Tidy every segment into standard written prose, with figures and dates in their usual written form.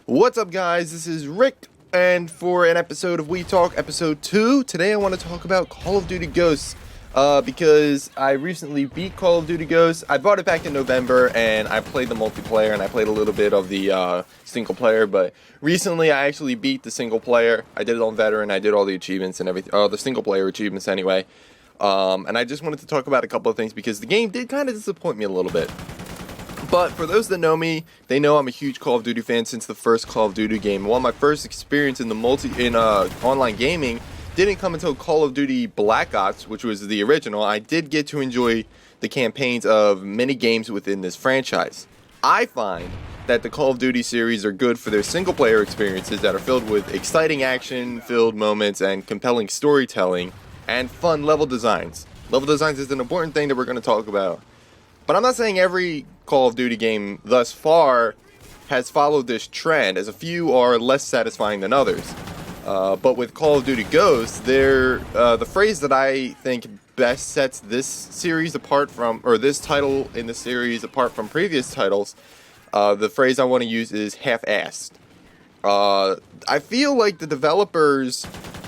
What's up, guys? This is Rick, and for an episode of We Talk, episode 2, today I want to talk about Call of Duty Ghosts, because I recently beat Call of Duty Ghosts. I bought it back in November, and I played the multiplayer, and I played a little bit of the single player, but recently I actually beat the single player. I did it on Veteran, I did all the achievements and everything, the single player achievements anyway, and I just wanted to talk about a couple of things, because the game did kind of disappoint me a little bit. But for those that know me, they know I'm a huge Call of Duty fan since the first Call of Duty game. While my first experience in online gaming didn't come until Call of Duty Black Ops, which was the original, I did get to enjoy the campaigns of many games within this franchise. I find that the Call of Duty series are good for their single-player experiences that are filled with exciting action-filled moments and compelling storytelling and fun level designs. Level designs is an important thing that we're going to talk about. But I'm not saying every Call of Duty game thus far has followed this trend, as a few are less satisfying than others. But with Call of Duty Ghosts, the phrase that I think best sets this series apart from, or this title in the series apart from previous titles, the phrase I want to use is half-assed. I feel like the developers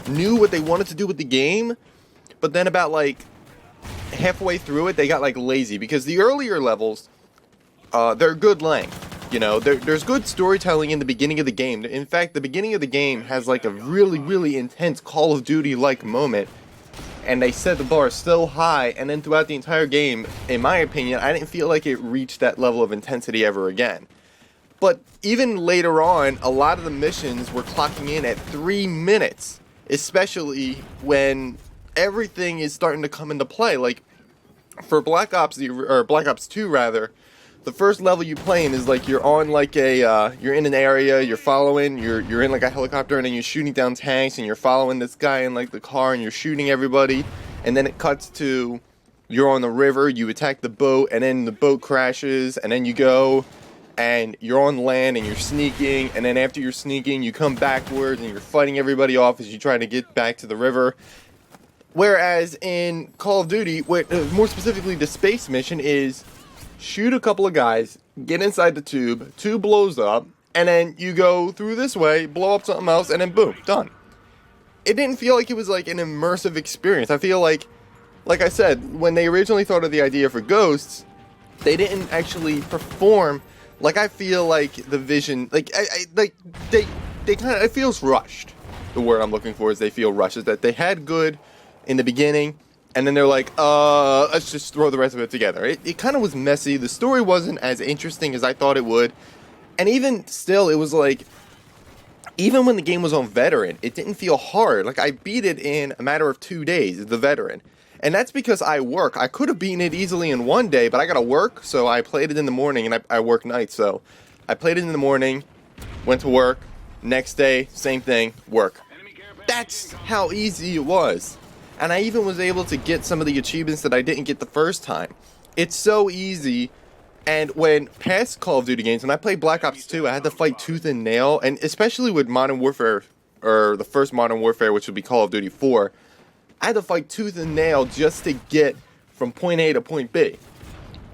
knew what they wanted to do with the game, but then about halfway through it, they got lazy, because the earlier levels, they're good length. You know, there's good storytelling in the beginning of the game. In fact, the beginning of the game has a really, really intense Call of Duty-like moment, and they set the bar so high, and then throughout the entire game, in my opinion, I didn't feel like it reached that level of intensity ever again. But even later on, a lot of the missions were clocking in at 3 minutes, especially when everything is starting to come into play. Like, for Black Ops 2 rather, the first level you play in is you're on you're in an area, you're in a helicopter, and then you're shooting down tanks, and you're following this guy in the car, and you're shooting everybody, and then it cuts to you're on the river, you attack the boat, and then the boat crashes, and then you go and you're on land and you're sneaking, and then after you're sneaking you come backwards and you're fighting everybody off as you try to get back to the river. Whereas in Call of Duty, more specifically the space mission, is shoot a couple of guys, get inside the tube blows up, and then you go through this way, blow up something else, and then boom, done. It didn't feel like it was an immersive experience. I feel like I said, when they originally thought of the idea for Ghosts, they didn't actually perform. I feel like the vision, they kind of, it feels rushed. The word I'm looking for is they feel rushed. Is that they had good in the beginning, and then they're let's just throw the rest of it together. It kind of was messy. The story wasn't as interesting as I thought it would. And even still, it was even when the game was on Veteran, it didn't feel hard. I beat it in a matter of 2 days, the Veteran. And that's because I work. I could have beaten it easily in 1 day, but I gotta work, so I played it in the morning, and I work nights, so I played it in the morning, went to work, next day, same thing, work. That's how easy it was. And I even was able to get some of the achievements that I didn't get the first time. It's so easy. And when past Call of Duty games, when I played Black Ops 2, I had to fight tooth and nail. And especially with Modern Warfare, or the first Modern Warfare, which would be Call of Duty 4, I had to fight tooth and nail just to get from point A to point B.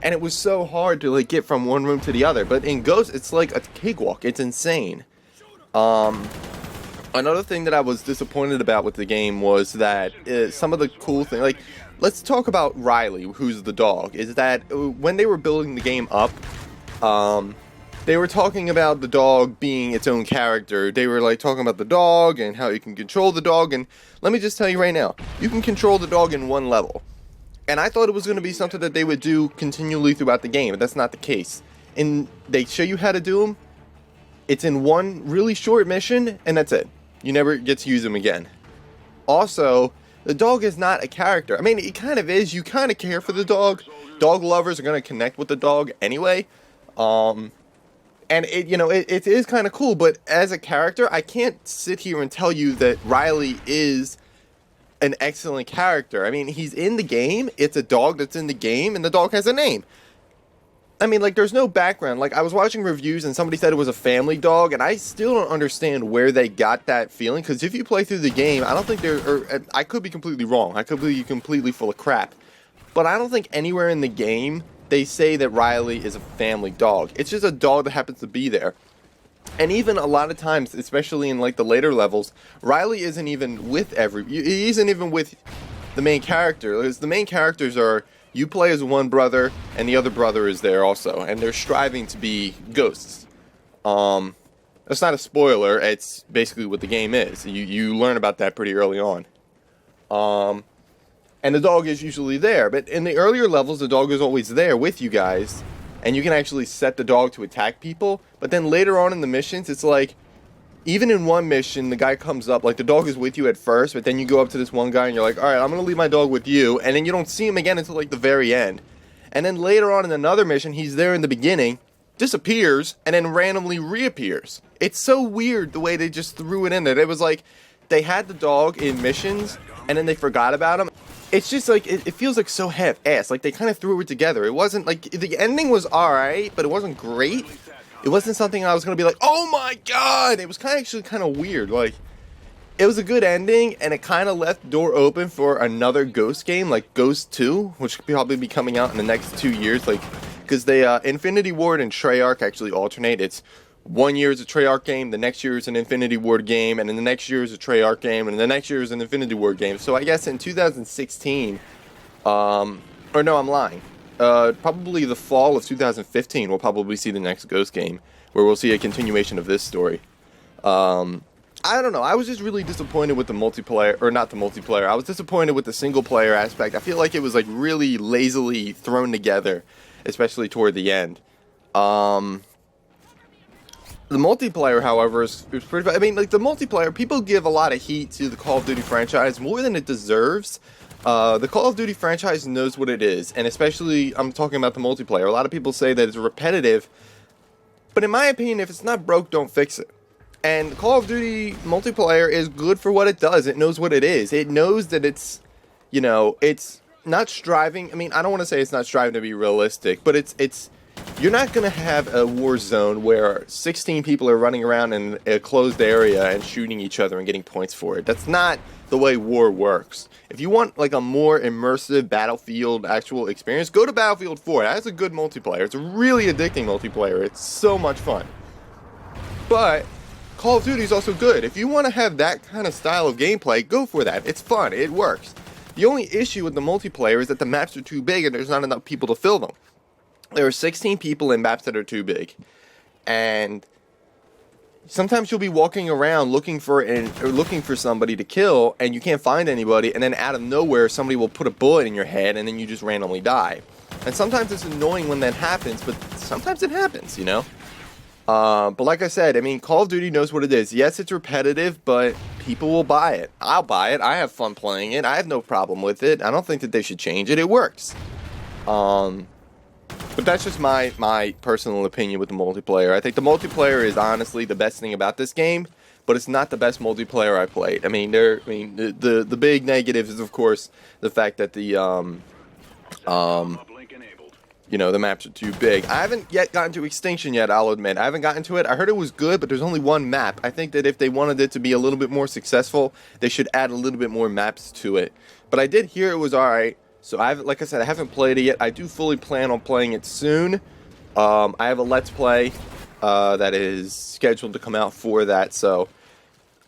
And it was so hard to get from one room to the other. But in Ghost, it's like a cakewalk. It's insane. Another thing that I was disappointed about with the game was that some of the cool things, let's talk about Riley, who's the dog, is that when they were building the game up, they were talking about the dog being its own character. They were talking about the dog and how you can control the dog, and let me just tell you right now, you can control the dog in one level. And I thought it was going to be something that they would do continually throughout the game, but that's not the case. And they show you how to do them. It's in one really short mission, and that's it. You never get to use him again. Also, the dog is not a character. I mean, it kind of is. You kind of care for the dog. Dog lovers are going to connect with the dog anyway. And it is kind of cool, but as a character, I can't sit here and tell you that Riley is an excellent character. I mean, he's in the game. It's a dog that's in the game, and the dog has a name. I mean, there's no background. I was watching reviews and somebody said it was a family dog, and I still don't understand where they got that feeling, because if you play through the game, I don't think I could be completely wrong. I could be completely full of crap. But I don't think anywhere in the game they say that Riley is a family dog. It's just a dog that happens to be there. And even a lot of times, especially in like the later levels, Riley isn't even with he isn't even with the main character. Because the main characters are, you play as one brother and the other brother is there also, and they're striving to be ghosts. That's not a spoiler, it's basically what the game is. You learn about that pretty early on. And the dog is usually there, but in the earlier levels the dog is always there with you guys. And you can actually set the dog to attack people. But then later on in the missions, it's like, even in one mission, the guy comes up, like the dog is with you at first, but then you go up to this one guy and you're like, alright, I'm going to leave my dog with you. And then you don't see him again until like the very end. And then later on in another mission, he's there in the beginning, disappears, and then randomly reappears. It's so weird the way they just threw it in there. It was like, they had the dog in missions, and then they forgot about him. It's just like, it feels like so half-assed. Like, they kind of threw it together. It wasn't, like, the ending was alright, but it wasn't great. It wasn't something I was going to be like, oh my god! It was actually kind of weird. Like, it was a good ending, and it kind of left the door open for another Ghost game, like Ghost 2, which could probably be coming out in the next 2 years, like, because they, Infinity Ward and Treyarch actually alternate. It's 1 year is a Treyarch game, the next year is an Infinity Ward game, and then the next year is a Treyarch game, and the next year is an Infinity Ward game. So I guess in 2016, or no, I'm lying. Probably the fall of 2015, we'll probably see the next Ghost game, where we'll see a continuation of this story. I don't know, I was just really disappointed with the multiplayer, or not the multiplayer, I was disappointed with the single player aspect. I feel like it was like really lazily thrown together, especially toward the end. The multiplayer, however, is pretty. I mean, like the multiplayer, people give a lot of heat to the Call of Duty franchise, more than it deserves. The Call of Duty franchise knows what it is, and especially, I'm talking about the multiplayer. A lot of people say that it's repetitive, but in my opinion, if it's not broke, don't fix it. And Call of Duty multiplayer is good for what it does. It knows what it is. It knows that it's, you know, it's not striving. I mean, I don't want to say it's not striving to be realistic, but it's. You're not going to have a war zone where 16 people are running around in a closed area and shooting each other and getting points for it. That's not the way war works. If you want like a more immersive Battlefield actual experience, go to Battlefield 4. That's a good multiplayer. It's a really addicting multiplayer. It's so much fun. But Call of Duty is also good. If you want to have that kind of style of gameplay, go for that. It's fun. It works. The only issue with the multiplayer is that the maps are too big and there's not enough people to fill them. There are 16 people in maps that are too big, and sometimes you'll be walking around looking for somebody to kill, and you can't find anybody, and then out of nowhere somebody will put a bullet in your head, and then you just randomly die. And sometimes it's annoying when that happens, but sometimes it happens, you know. But like I said, I mean, Call of Duty knows what it is. Yes, it's repetitive, but people will buy it. I'll buy it. I have fun playing it. I have no problem with it. I don't think that they should change it. It works. But that's just my personal opinion with the multiplayer. I think the multiplayer is honestly the best thing about this game, but it's not the best multiplayer I played. I mean, the big negative is of course the fact that the you know, the maps are too big. I haven't yet gotten to Extinction yet, I'll admit. I haven't gotten to it. I heard it was good, but there's only one map. I think that if they wanted it to be a little bit more successful, they should add a little bit more maps to it. But I did hear it was alright. So like I said, I haven't played it yet. I do fully plan on playing it soon. I have a Let's Play that is scheduled to come out for that, so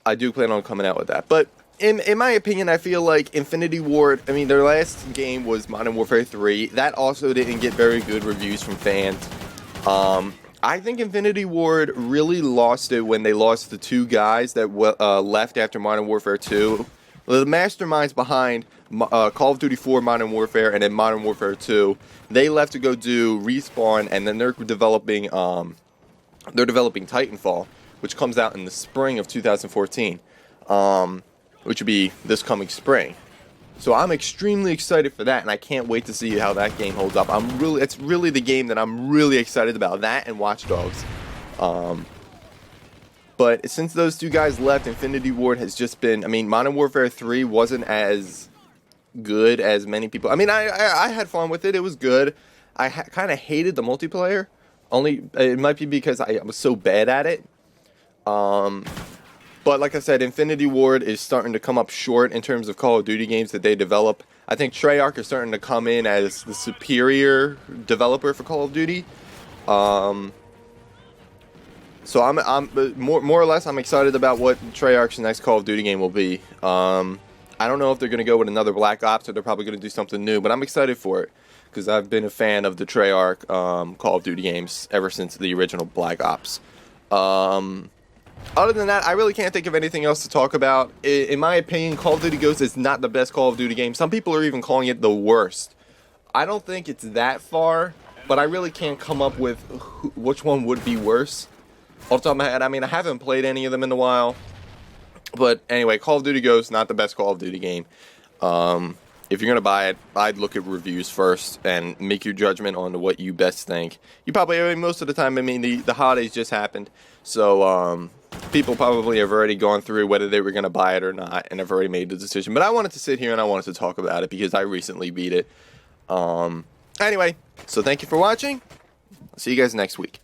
I do plan on coming out with that. But in my opinion, I feel like Infinity Ward, I mean, their last game was Modern Warfare 3. That also didn't get very good reviews from fans. I think Infinity Ward really lost it when they lost the two guys that left after Modern Warfare 2. The masterminds behind Call of Duty 4 Modern Warfare and then Modern Warfare 2, they left to go do Respawn, and then they're developing Titanfall, which comes out in the spring of 2014, which would be this coming spring. So I'm extremely excited for that, and I can't wait to see how that game holds up. It's really the game that I'm really excited about, that and Watch Dogs. But since those two guys left, Infinity Ward has just been, I mean, Modern Warfare 3 wasn't as good as many people. I mean, I had fun with it. It was good. I kind of hated the multiplayer. It might be because I was so bad at it. But like I said, Infinity Ward is starting to come up short in terms of Call of Duty games that they develop. I think Treyarch is starting to come in as the superior developer for Call of Duty. So I'm more or less I'm excited about what Treyarch's next Call of Duty game will be. I don't know if they're going to go with another Black Ops or they're probably going to do something new, but I'm excited for it because I've been a fan of the Treyarch Call of Duty games ever since the original Black Ops. Other than that, I really can't think of anything else to talk about. In my opinion, Call of Duty Ghosts is not the best Call of Duty game. Some people are even calling it the worst. I don't think it's that far, but I really can't come up with which one would be worse. Off the top of my head, I mean, I haven't played any of them in a while. But anyway, Call of Duty Ghosts, not the best Call of Duty game. If you're going to buy it, I'd look at reviews first and make your judgment on what you best think. You probably, I mean, most of the time, I mean, the holidays just happened. So, people probably have already gone through whether they were going to buy it or not and have already made the decision. But I wanted to sit here and I wanted to talk about it because I recently beat it. Anyway, so thank you for watching. I'll see you guys next week.